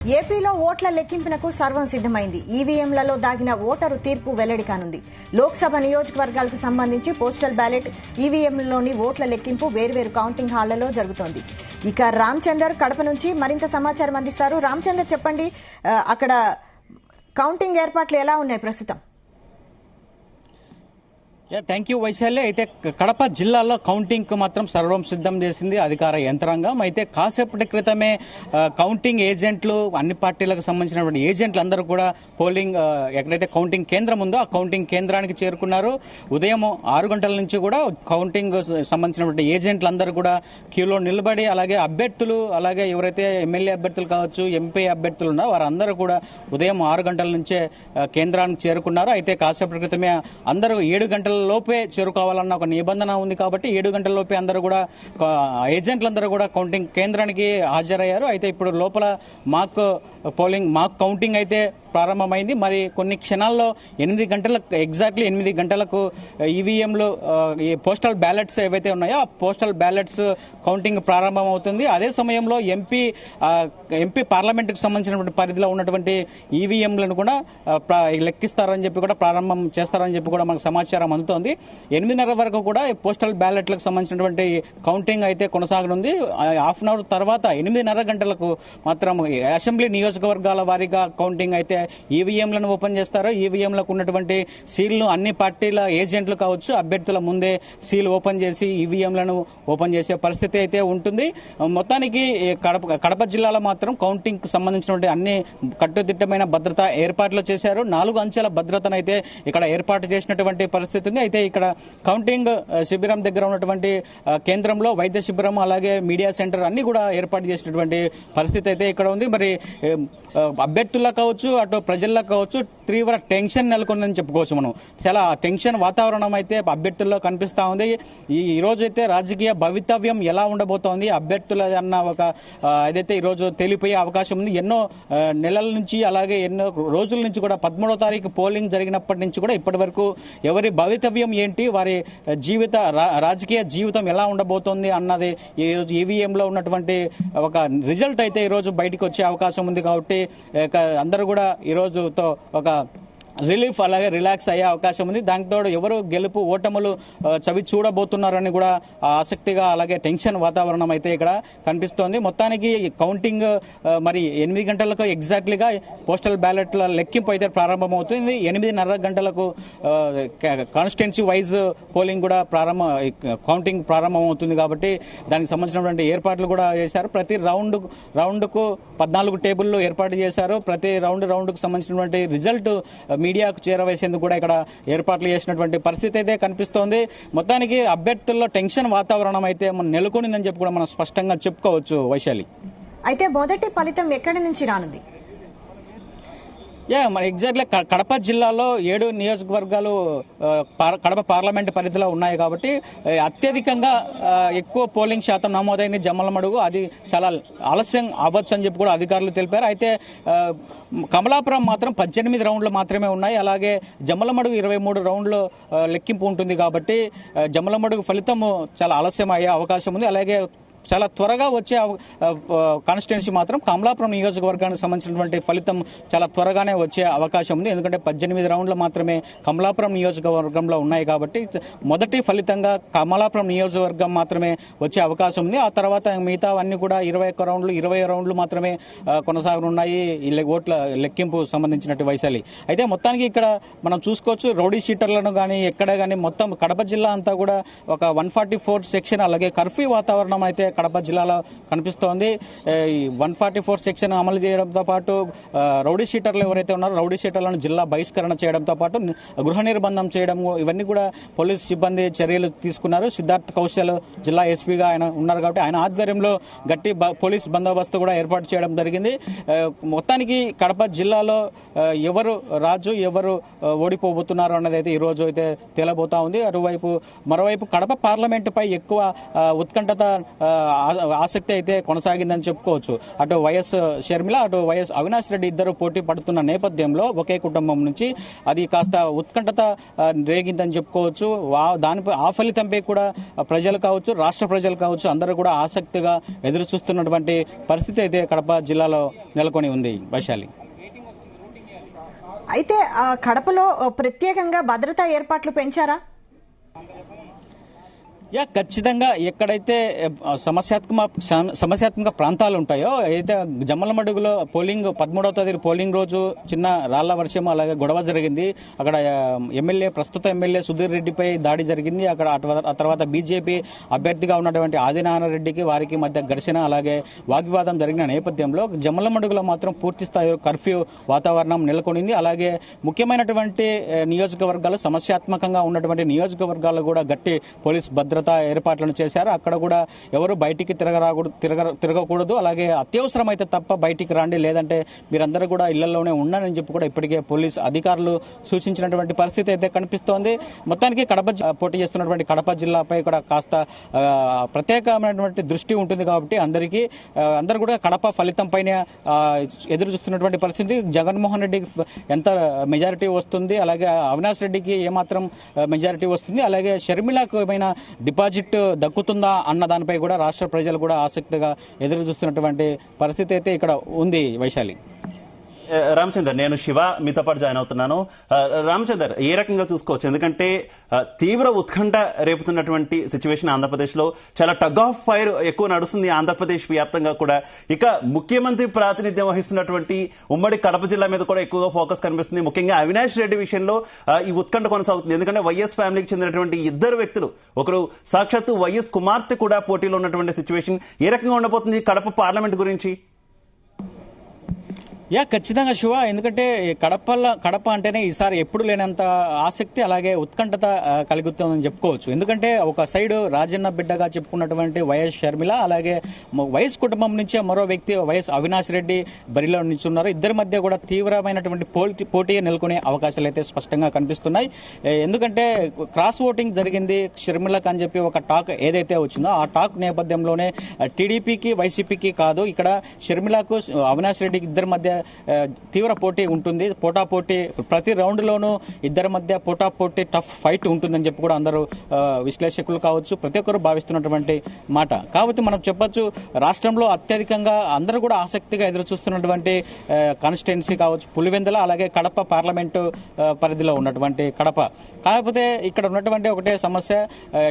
ఏపీలో ఓట్ల లెక్కింపునకు సర్వం సిద్దమైంది. ఈవీఎంలలో దాగిన ఓటరు తీర్పు వెల్లడి కానుంది. లోక్సభ నియోజకవర్గాలకు సంబంధించి పోస్టల్ బ్యాలెట్, ఈవీఎంలలోని ఓట్ల లెక్కింపు వేర్వేరు కౌంటింగ్ హాళ్లలో జరుగుతోంది. ఇక రామచందర్ కడప నుంచి మరింత సమాచారం అందిస్తారు. రామచందర్, చెప్పండి, అక్కడ కౌంటింగ్ ఏర్పాట్లు ఎలా ఉన్నాయి ప్రస్తుతం? Thank you Vaishalya. అయితే కడప జిల్లాలో కౌంటింగ్కు మాత్రం సర్వం సిద్ధం చేసింది అధికార యంత్రాంగం. అయితే కాసేపటి క్రితమే కౌంటింగ్ ఏజెంట్లు, అన్ని పార్టీలకు సంబంధించినటువంటి ఏజెంట్లు అందరూ కూడా పోలింగ్ ఎక్కడైతే కౌంటింగ్ కేంద్రం ఉందో ఆ కౌంటింగ్ కేంద్రానికి చేరుకున్నారు. ఉదయం 6 గంటల నుంచి కూడా కౌంటింగ్ సంబంధించినటువంటి ఏజెంట్లు అందరూ కూడా క్యూలో నిలబడి, అలాగే అభ్యర్థులు, అలాగే ఎవరైతే ఎమ్మెల్యే అభ్యర్థులు కావచ్చు, ఎంపీ అభ్యర్థులు ఉన్నారో వారందరూ కూడా ఉదయం 6 గంటల నుంచే కేంద్రానికి చేరుకున్నారు. అయితే కాసేపటి క్రితమే అందరూ 7 గంటల లోపే చేరుకోవాలన్న ఒక నిబంధన ఉంది కాబట్టి 7 గంటల లోపే అందరూ కూడా ఏజెంట్లందరూ కూడా కౌంటింగ్ కేంద్రానికి హాజరయ్యారు. అయితే ఇప్పుడు లోపల మాక్ కౌంటింగ్ అయితే ప్రారంభమైంది. మరి కొన్ని క్షణాల్లో 8 గంటలకు ఎగ్జాక్ట్లీ 8 గంటలకు ఈవీఎంలు, పోస్టల్ బ్యాలెట్స్ ఏవైతే ఉన్నాయో ఆ పోస్టల్ బ్యాలెట్స్ కౌంటింగ్ ప్రారంభం అవుతుంది. అదే సమయంలో ఎంపీ పార్లమెంట్కి సంబంధించినటువంటి పరిధిలో ఉన్నటువంటి ఈవీఎంలను కూడా లెక్కిస్తారని చెప్పి కూడా ప్రారంభం చేస్తారని చెప్పి కూడా మనకు సమాచారం అందుతోంది. 8:30 వరకు కూడా పోస్టల్ బ్యాలెట్లకు సంబంధించినటువంటి కౌంటింగ్ అయితే కొనసాగనుంది. హాఫ్ అన్ అవర్ తర్వాత 8:30 గంటలకు మాత్రం అసెంబ్లీ నియోజకవర్గాల వారీగా కౌంటింగ్ అయితే ఈవీఎంలను ఓపెన్ చేస్తారు. ఈవీఎంలకు ఉన్నటువంటి సీల్ను అన్ని పార్టీల ఏజెంట్లు కావచ్చు, అభ్యర్థుల ముందే సీల్ ఓపెన్ చేసి ఈవీఎంలను ఓపెన్ చేసే పరిస్థితి అయితే ఉంటుంది. మొత్తానికి కడప జిల్లాలో మాత్రం కౌంటింగ్ కు సంబంధించినటువంటి అన్ని కట్టుదిట్టమైన భద్రతా ఏర్పాట్లు చేశారు. 4 అంచెల భద్రతను అయితే ఇక్కడ ఏర్పాటు చేసినటువంటి పరిస్థితి ఉంది. అయితే ఇక్కడ కౌంటింగ్ శిబిరం దగ్గర ఉన్నటువంటి కేంద్రంలో వైద్య శిబిరం, అలాగే మీడియా సెంటర్ అన్ని కూడా ఏర్పాటు చేసినటువంటి పరిస్థితి అయితే ఇక్కడ ఉంది. మరి అభ్యర్థులకు కావచ్చు, అటు ప్రజల్లో కావచ్చు తీవ్ర టెన్షన్ నెలకొందని చెప్పుకోవచ్చు. మనం చాలా టెన్షన్ వాతావరణం అయితే అభ్యర్థుల్లో కనిపిస్తా ఉంది. ఈ రోజు అయితే రాజకీయ భవితవ్యం ఎలా ఉండబోతోంది అభ్యర్థుల అన్న ఒక ఏదైతే ఈ రోజు తెలిపోయే అవకాశం ఉంది. ఎన్నో నెలల నుంచి, అలాగే ఎన్నో రోజుల నుంచి కూడా 13వ తారీఖు పోలింగ్ జరిగినప్పటి నుంచి కూడా ఇప్పటి వరకు ఎవరి భవితవ్యం ఏంటి, వారి రాజకీయ జీవితం ఎలా ఉండబోతోంది అన్నది ఈ రోజు ఈవీఎంలో ఉన్నటువంటి ఒక రిజల్ట్ అయితే ఈ రోజు బయటకు వచ్చే అవకాశం ఉంది. కాబట్టి అందరూ కూడా ఈ రోజుతో ఒక రిలీఫ్, అలాగే రిలాక్స్ అయ్యే అవకాశం ఉంది. దానితో ఎవరు గెలుపు ఓటములు చవి చూడబోతున్నారని కూడా ఆసక్తిగా, అలాగే టెన్షన్ వాతావరణం అయితే ఇక్కడ కనిపిస్తోంది. మొత్తానికి కౌంటింగ్ మరి 8 గంటలకు ఎగ్జాక్ట్లీగా పోస్టల్ బ్యాలెట్ల లెక్కింపు అయితే ప్రారంభమవుతుంది. 8:30 గంటలకు కాన్స్టిట్యున్సీ వైజ్ పోలింగ్ కూడా కౌంటింగ్ ప్రారంభమవుతుంది. కాబట్టి దానికి సంబంధించినటువంటి ఏర్పాట్లు కూడా చేశారు. ప్రతి రౌండ్కు 14 టేబుల్లు ఏర్పాటు చేశారు. ప్రతి రౌండ్కు సంబంధించినటువంటి రిజల్ట్ మీడియాకు చేరవేసేందుకు కూడా ఇక్కడ ఏర్పాట్లు చేసినటువంటి పరిస్థితి అయితే కనిపిస్తోంది. మొత్తానికి అభ్యర్థుల్లో టెన్షన్ వాతావరణం అయితే నెలకొనిందని చెప్పి కూడా మనం స్పష్టంగా చెప్పుకోవచ్చు. వైశాలి, అయితే మొదటి ఫలితం ఎక్కడి నుంచి రానుంది? మరి ఎగ్జాక్ట్లీ కడప జిల్లాలో 7 నియోజకవర్గాలు కడప పార్లమెంట్ పరిధిలో ఉన్నాయి. కాబట్టి అత్యధికంగా ఎక్కువ పోలింగ్ శాతం నమోదైంది జమ్మలమడుగు. అది చాలా ఆలస్యం అవ్వచ్చు అని చెప్పి కూడా అధికారులు తెలిపారు. అయితే కమలాపురం మాత్రం 18 రౌండ్లు మాత్రమే ఉన్నాయి. అలాగే జమ్మలమడుగు 23 రౌండ్లు లెక్కింపు ఉంటుంది. కాబట్టి జమ్మలమడుగు ఫలితం చాలా ఆలస్యం అయ్యే అవకాశం ఉంది. అలాగే చాలా త్వరగా వచ్చే కాన్స్టిట్యున్సీ మాత్రం కమలాపురం నియోజకవర్గానికి సంబంధించినటువంటి ఫలితం చాలా త్వరగానే వచ్చే అవకాశం ఉంది. ఎందుకంటే 18 రౌండ్లు మాత్రమే కమలాపురం నియోజకవర్గంలో ఉన్నాయి. కాబట్టి మొదటి ఫలితంగా కమలాపురం నియోజకవర్గం మాత్రమే వచ్చే అవకాశం ఉంది. ఆ తర్వాత మిగతావన్నీ కూడా 21 రౌండ్లు, 20 రౌండ్లు మాత్రమే కొనసాగనున్నాయి ఈ ఓట్ల లెక్కింపు సంబంధించినట్టు. వైశాలి, అయితే మొత్తానికి ఇక్కడ మనం చూసుకోవచ్చు, రౌడీ షీటర్లను కానీ ఎక్కడ కానీ మొత్తం కడప జిల్లా అంతా కూడా ఒక 144 సెక్షన్, అలాగే కర్ఫ్యూ వాతావరణం అయితే కడప జిల్లాలో కనిపిస్తోంది. ఈ 144 సెక్షన్ అమలు చేయడంతో పాటు రౌడీ షీటర్లు ఎవరైతే ఉన్నారో రౌడీ షీటర్లను జిల్లా బహిష్కరణ చేయడంతో పాటు గృహ నిర్బంధం చేయడం, ఇవన్నీ కూడా పోలీసు సిబ్బంది చర్యలు తీసుకున్నారు. సిద్ధార్థ్ కౌశల్ జిల్లా ఎస్పీగా ఆయన ఉన్నారు. కాబట్టి ఆయన ఆధ్వర్యంలో గట్టి పోలీస్ బందోబస్తు కూడా ఏర్పాటు చేయడం జరిగింది. మొత్తానికి కడప జిల్లాలో ఎవరు రాజు, ఎవరు ఓడిపోబోతున్నారు అన్నది అయితే ఈ రోజు అయితే తేలబోతా ఉంది. మరోవైపు కడప పార్లమెంటుపై ఎక్కువ ఉత్కంఠత ఆసక్తి అయితే కొనసాగిందని చెప్పుకోవచ్చు. అటు వైఎస్ షర్మిల, అటు వైఎస్ అవినాష్ రెడ్డి ఇద్దరు పోటీ పడుతున్న నేపథ్యంలో ఒకే కుటుంబం నుంచి అది కాస్త ఉత్కంఠత రేగిందని చెప్పుకోవచ్చు. దానిపై ఆ ఫలితంపై కూడా ప్రజలు కావచ్చు, రాష్ట్ర ప్రజలు కావచ్చు, అందరూ కూడా ఆసక్తిగా ఎదురు చూస్తున్నటువంటి పరిస్థితి అయితే కడప జిల్లాలో నెలకొని ఉంది. వైశాలి, అయితే కడపలో ప్రత్యేకంగా భద్రతా ఏర్పాట్లు పెంచారా? ఖచ్చితంగా ఎక్కడైతే సమస్యాత్మక ప్రాంతాలు ఉంటాయో, అయితే జమ్మలమడుగులో పోలింగ్ 13వ తేదీ పోలింగ్ రోజు చిన్న రాళ్ల వర్షం అలాగే గొడవ జరిగింది. అక్కడ ప్రస్తుత ఎమ్మెల్యే సుధీర్ రెడ్డిపై దాడి జరిగింది. అక్కడ ఆ తర్వాత బీజేపీ అభ్యర్థిగా ఉన్నటువంటి ఆదినారాయణరెడ్డికి వారికి మధ్య ఘర్షణ అలాగే వాగ్వివాదం జరిగిన నేపథ్యంలో జమ్మలమడుగులో మాత్రం పూర్తి స్థాయి కర్ఫ్యూ వాతావరణం నెలకొనింది. అలాగే ముఖ్యమైనటువంటి నియోజకవర్గాలు, సమస్యాత్మకంగా ఉన్నటువంటి నియోజకవర్గాలు కూడా గట్టి పోలీస్ భద్రత ఏర్పాట్లను చేశారు. అక్కడ కూడా ఎవరు బయటికి తిరగకూడదు, అలాగే అత్యవసరమైతే తప్ప బయటికి రండి, లేదంటే మీరందరూ కూడా ఇళ్లలోనే ఉన్నారని చెప్పి కూడా ఇప్పటికే పోలీస్ అధికారులు సూచించినటువంటి పరిస్థితి అయితే కనిపిస్తోంది. మొత్తానికి పోటీ చేస్తున్నటువంటి కడప జిల్లాపై కూడా కాస్త ప్రత్యేకమైనటువంటి దృష్టి ఉంటుంది కాబట్టి అందరూ కూడా కడప ఫలితంపైనే ఎదురు చూస్తున్నటువంటి పరిస్థితి. జగన్మోహన్ రెడ్డికి ఎంత మెజారిటీ వస్తుంది, అలాగే అవినాష్ రెడ్డికి ఏమాత్రం మెజారిటీ వస్తుంది, అలాగే షర్మిలకు ఏమైనా డిపాజిట్ దక్కుతుందా అన్న దానిపై కూడా రాష్ట్ర ప్రజలు కూడా ఆసక్తిగా ఎదురు చూస్తున్నటువంటి పరిస్థితి అయితే ఇక్కడ ఉంది. వైశాలి, రామచందర్, నేను శివ మీతో పాటు జాయిన్ అవుతున్నాను. రామచందర్, ఏ రకంగా చూసుకోవచ్చు? ఎందుకంటే తీవ్ర ఉత్కంఠ రేపుతున్నటువంటి సిచ్యువేషన్ ఆంధ్రప్రదేశ్లో, చాలా టగ్ ఆఫ్ ఫైర్ ఎక్కువ నడుస్తుంది ఆంధ్రప్రదేశ్ వ్యాప్తంగా కూడా. ఇక ముఖ్యమంత్రి ప్రాతినిధ్యం వహిస్తున్నటువంటి ఉమ్మడి కడప జిల్లా మీద కూడా ఎక్కువగా ఫోకస్ కనిపిస్తుంది. ముఖ్యంగా అవినాష్ రెడ్డి విషయంలో ఈ ఉత్కంఠ కొనసాగుతుంది. ఎందుకంటే వైఎస్ ఫ్యామిలీకి చెందినటువంటి ఇద్దరు వ్యక్తులు, ఒకరు సాక్షాత్తు వైఎస్ కుమార్తె కూడా పోటీలో ఉన్నటువంటి సిచ్యువేషన్. ఏ రకంగా ఉండబోతుంది కడప పార్లమెంట్ గురించి? ఖచ్చితంగా శివ, ఎందుకంటే కడప అంటేనే ఈసారి ఎప్పుడు లేనంత ఆసక్తి అలాగే ఉత్కంఠత కలుగుతుందని చెప్పుకోవచ్చు. ఎందుకంటే ఒక సైడ్ రాజన్న బిడ్డగా చెప్పుకున్నటువంటి వైఎస్ షర్మిల, అలాగే వైఎస్ కుటుంబం నుంచే మరో వ్యక్తి వైఎస్ అవినాష్ రెడ్డి బరిలో నిల్చున్నారు. ఇద్దరి మధ్య కూడా తీవ్రమైనటువంటి పోటీ నెలకొనే అవకాశాలు అయితే స్పష్టంగా కనిపిస్తున్నాయి. ఎందుకంటే క్రాస్ ఓటింగ్ జరిగింది షర్మిలకు అని చెప్పి ఒక టాక్ ఏదైతే వచ్చిందో, ఆ టాక్ నేపథ్యంలోనే టీడీపీకి వైసీపీకి కాదు, ఇక్కడ షర్మిలకు అవినాష్ రెడ్డికి ఇద్దరి మధ్య తీవ్ర పోటీ ఉంటుంది. పోటాపోటీ ప్రతి రౌండ్ లోనూ ఇద్దరి మధ్య పోటాపోటీ టఫ్ ఫైట్ ఉంటుందని చెప్పి కూడా అందరూ విశ్లేషకులు కావచ్చు, ప్రతి ఒక్కరు భావిస్తున్నటువంటి మాట. కాబట్టి మనం చెప్పొచ్చు, రాష్ట్రంలో అత్యధికంగా అందరూ కూడా ఆసక్తిగా ఎదురు చూస్తున్నటువంటి కాన్స్టిట్యున్సీ కావచ్చు పులివెందుల, అలాగే కడప పార్లమెంటు పరిధిలో ఉన్నటువంటి కడప. కాకపోతే ఇక్కడ ఉన్నటువంటి ఒకటే సమస్య,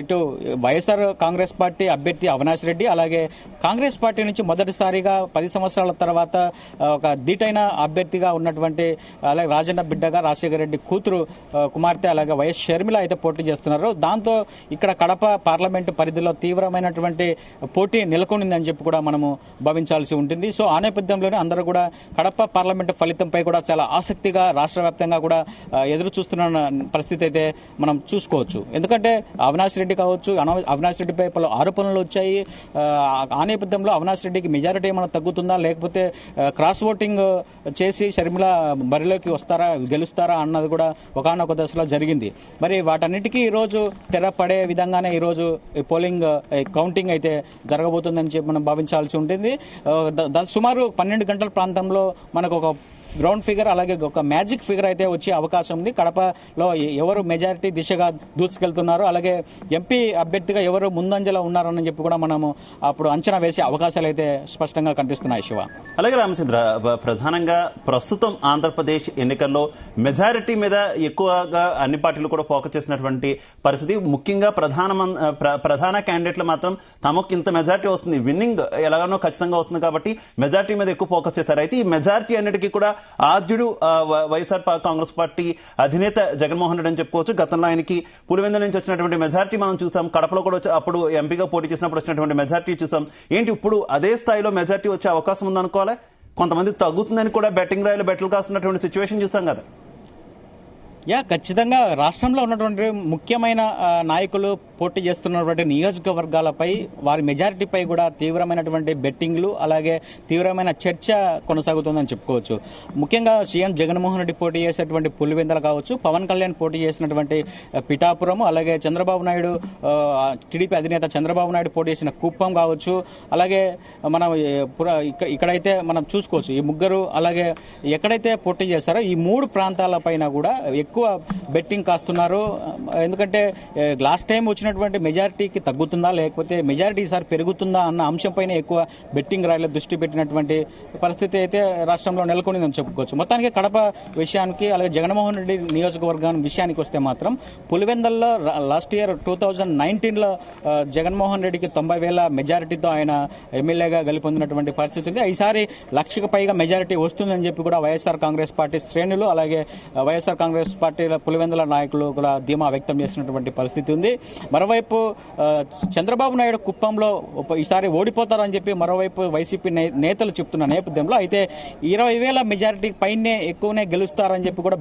ఇటు వైఎస్ఆర్ కాంగ్రెస్ పార్టీ అభ్యర్థి అవినాష్ రెడ్డి, అలాగే కాంగ్రెస్ పార్టీ నుంచి మొదటిసారిగా 10 సంవత్సరాల తర్వాత ఒక దీటైన అభ్యర్థిగా ఉన్నటువంటి అలాగే రాజన్న బిడ్డగా రాజశేఖర రెడ్డి కూతురు కుమార్తె అలాగే వైఎస్ షర్మిల అయితే పోటీ చేస్తున్నారు. దాంతో ఇక్కడ కడప పార్లమెంటు పరిధిలో తీవ్రమైనటువంటి పోటీ నెలకొనిందని చెప్పి కూడా మనము భావించాల్సి ఉంటుంది. సో ఆ నేపథ్యంలోనే అందరూ కూడా కడప పార్లమెంటు ఫలితంపై కూడా చాలా ఆసక్తిగా రాష్ట్ర వ్యాప్తంగా కూడా ఎదురు చూస్తున్న పరిస్థితి అయితే మనం చూసుకోవచ్చు. ఎందుకంటే అవినాష్ రెడ్డి కావచ్చు, అవినాష్ రెడ్డిపై పలు ఆరోపణలు వచ్చాయి. ఆ నేపథ్యంలో అవినాష్ రెడ్డికి మెజారిటీ ఏమైనా తగ్గుతుందా, లేకపోతే క్రాస్ ఓటింగ్ చేసి షర్మిల బరిలోకి గెలుస్తారా అన్నది కూడా ఒకానొక దశలో జరిగింది. మరి వాటన్నిటికీ ఈరోజు తెరపడే విధంగానే ఈరోజు పోలింగ్ కౌంటింగ్ అయితే జరగబోతుందని చెప్పి మనం భావించాల్సి ఉంటుంది. సుమారు 12 గంటల ప్రాంతంలో మనకు ఒక గ్రౌండ్ ఫిగర్ అలాగే ఒక మ్యాజిక్ ఫిగర్ అయితే వచ్చే అవకాశం ఉంది. కడపలో ఎవరు మెజారిటీ దిశగా దూసుకెళ్తున్నారు, అలాగే ఎంపీ అభ్యర్థిగా ఎవరు ముందంజలో ఉన్నారని చెప్పి కూడా మనము అప్పుడు అంచనా వేసే అవకాశాలు అయితే స్పష్టంగా కనిపిస్తున్నాయి. శివ, అలాగే రామచంద్ర, ప్రధానంగా ప్రస్తుతం ఆంధ్రప్రదేశ్ ఎన్నికల్లో మెజారిటీ మీద ఎక్కువగా అన్ని పార్టీలు కూడా ఫోకస్ చేసినటువంటి పరిస్థితి. ముఖ్యంగా ప్రధాన క్యాండిడేట్లు మాత్రం తమకు ఇంత మెజారిటీ వస్తుంది, విన్నింగ్ ఎలాగనో ఖచ్చితంగా వస్తుంది కాబట్టి మెజారిటీ మీద ఎక్కువ ఫోకస్ చేశారు. అయితే ఈ మెజారిటీ అన్నిటికీ కూడా ఆద్యుడు వైఎస్ఆర్ కాంగ్రెస్ పార్టీ అధినేత జగన్మోహన్ రెడ్డి అని చెప్పుకోవచ్చు. గతంలో ఆయనకి పులివెందుల నుంచి వచ్చినటువంటి మెజారిటీ మనం చూసాం, కడపలో కూడా అప్పుడు ఎంపీగా పోటీ చేసినప్పుడు వచ్చినటువంటి మెజారిటీ చూసాం. ఏంటి ఇప్పుడు అదే స్థాయిలో మెజారిటీ వచ్చే అవకాశం ఉందనుకోవాలి? కొంతమంది తగ్గుతుందని కూడా బెట్టింగ్ రాయలు బెట్లు కాస్తున్నటువంటి సిచ్యువేషన్ చూసాం కదా. ఖచ్చితంగా రాష్ట్రంలో ఉన్నటువంటి ముఖ్యమైన నాయకులు పోటీ చేస్తున్నటువంటి నియోజకవర్గాలపై వారి మెజారిటీపై కూడా తీవ్రమైనటువంటి బెట్టింగ్లు అలాగే తీవ్రమైన చర్చ కొనసాగుతుందని చెప్పుకోవచ్చు. ముఖ్యంగా సీఎం జగన్మోహన్ రెడ్డి పోటీ చేసేటువంటి పులివెందుల కావచ్చు, పవన్ కళ్యాణ్ పోటీ చేసినటువంటి పిఠాపురం, అలాగే చంద్రబాబు నాయుడు టీడీపీ అధినేత చంద్రబాబు నాయుడు పోటీ చేసిన కుప్పం కావచ్చు, అలాగే మనం ఇక్కడైతే మనం చూసుకోవచ్చు ఈ ముగ్గురు అలాగే ఎక్కడైతే పోటీ చేస్తారో ఈ 3 ప్రాంతాలపైన కూడా ఎక్కువ బెట్టింగ్ కాస్తున్నారు. ఎందుకంటే లాస్ట్ టైం వచ్చినటువంటి మెజారిటీకి తగ్గుతుందా లేకపోతే మెజారిటీ ఈసారి పెరుగుతుందా అన్న అంశంపైన ఎక్కువ బెట్టింగ్ రాయిలో దృష్టి పెట్టినటువంటి పరిస్థితి అయితే రాష్ట్రంలో నెలకొనిందని చెప్పుకోవచ్చు. మొత్తానికి కడప విషయానికి అలాగే జగన్మోహన్ రెడ్డి నియోజకవర్గం విషయానికి వస్తే మాత్రం పులివెందల్లో లాస్ట్ ఇయర్ 2019లో జగన్మోహన్ రెడ్డికి 90,000 మెజారిటీతో ఆయన ఎమ్మెల్యేగా గెలుపొందినటువంటి పరిస్థితి ఉంది. ఈసారి 1,00,000కు పైగా మెజారిటీ వస్తుందని చెప్పి కూడా వైఎస్ఆర్ కాంగ్రెస్ పార్టీ శ్రేణులు అలాగే వైఎస్ఆర్ కాంగ్రెస్ పార్టీ పులివెందుల నాయకులు కూడా ధీమా వ్యక్తం చేసినటువంటి పరిస్థితి ఉంది. మరోవైపు చంద్రబాబు నాయుడు కుప్పంలో ఈసారి ఓడిపోతారని చెప్పి మరోవైపు వైసీపీ నేతలు చెప్తున్న నేపథ్యంలో అయితే 20,000 మెజారిటీ పైనే ఎక్కువనే గెలుస్తారని చెప్పి కూడా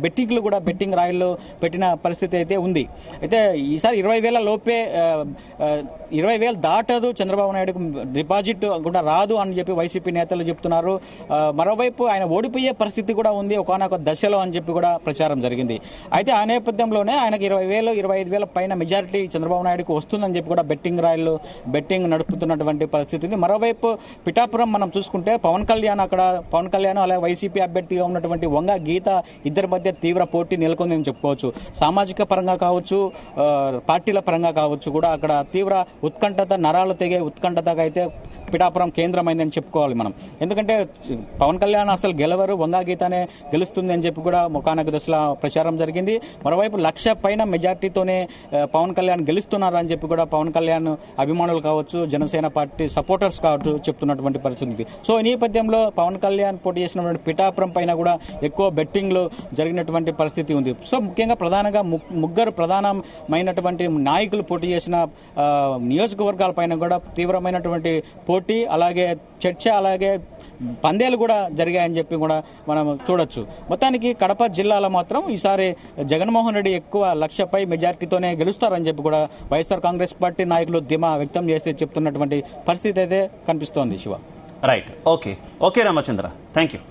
బెట్టింగ్ రాయిల్లో పెట్టిన పరిస్థితి అయితే ఉంది. అయితే ఈసారి 20,000 లోపే 20,000 దాటదు చంద్రబాబు నాయుడుకు డిపాజిట్ కూడా రాదు అని చెప్పి వైసీపీ నేతలు చెప్తున్నారు. మరోవైపు ఆయన ఓడిపోయే పరిస్థితి కూడా ఉంది ఒకనొక దశలో అని చెప్పి కూడా ప్రచారం జరిగింది. అయితే ఆ నేపథ్యంలోనే ఆయనకు 20,000 25,000 పైన మెజారిటీ చంద్రబాబు నాయుడుకు వస్తుందని చెప్పి కూడా బెట్టింగ్ నడుపుతున్నటువంటి పరిస్థితి ఉంది. మరోవైపు పిఠాపురం మనం చూసుకుంటే పవన్ కళ్యాణ్ అలాగే వైసీపీ అభ్యర్థిగా ఉన్నటువంటి వంగ గీత ఇద్దరి మధ్య తీవ్ర పోటీ నెలకొందని చెప్పుకోవచ్చు. సామాజిక పరంగా కావచ్చు, పార్టీల పరంగా కావచ్చు కూడా అక్కడ తీవ్ర ఉత్కంఠత, నరాలు తెగే ఉత్కంఠతగా అయితే పిఠాపురం కేంద్రమైందని చెప్పుకోవాలి మనం. ఎందుకంటే పవన్ కళ్యాణ్ అసలు గెలవరు, వంగా గీతనే గెలుస్తుంది అని చెప్పి కూడా ఒకనొక దశలో ప్రచారం జరిగింది. మరోవైపు 1,00,000 పైన మెజార్టీతోనే పవన్ కళ్యాణ్ గెలుస్తున్నారని చెప్పి కూడా పవన్ కళ్యాణ్ అభిమానులు కావచ్చు, జనసేన పార్టీ సపోర్టర్స్ కావచ్చు చెప్తున్నటువంటి పరిస్థితి. సో ఈ నేపథ్యంలో పవన్ కళ్యాణ్ పోటీ చేసినటువంటి పిఠాపురం పైన కూడా ఎక్కువ బెట్టింగ్లు జరిగినటువంటి పరిస్థితి ఉంది. సో ముఖ్యంగా ప్రధానంగా ముగ్గురు ప్రధానమైనటువంటి నాయకులు పోటీ చేసిన నియోజకవర్గాల పైన కూడా తీవ్రమైనటువంటి పోటీ అలాగే చర్చ అలాగే పందేలు కూడా జరిగాయని చెప్పి కూడా మనం చూడొచ్చు. మొత్తానికి కడప జిల్లాలో మాత్రం ఈసారి జగన్మోహన్ రెడ్డి ఎక్కువ 1,00,000 పై మెజార్టీతోనే గెలుస్తారని చెప్పి కూడా వైఎస్ఆర్ కాంగ్రెస్ పార్టీ నాయకులు ధీమా వ్యక్తం చేసి చెప్తున్నటువంటి పరిస్థితి అయితే కనిపిస్తోంది. Shiva. Right. Okay Ramachandra, thank you.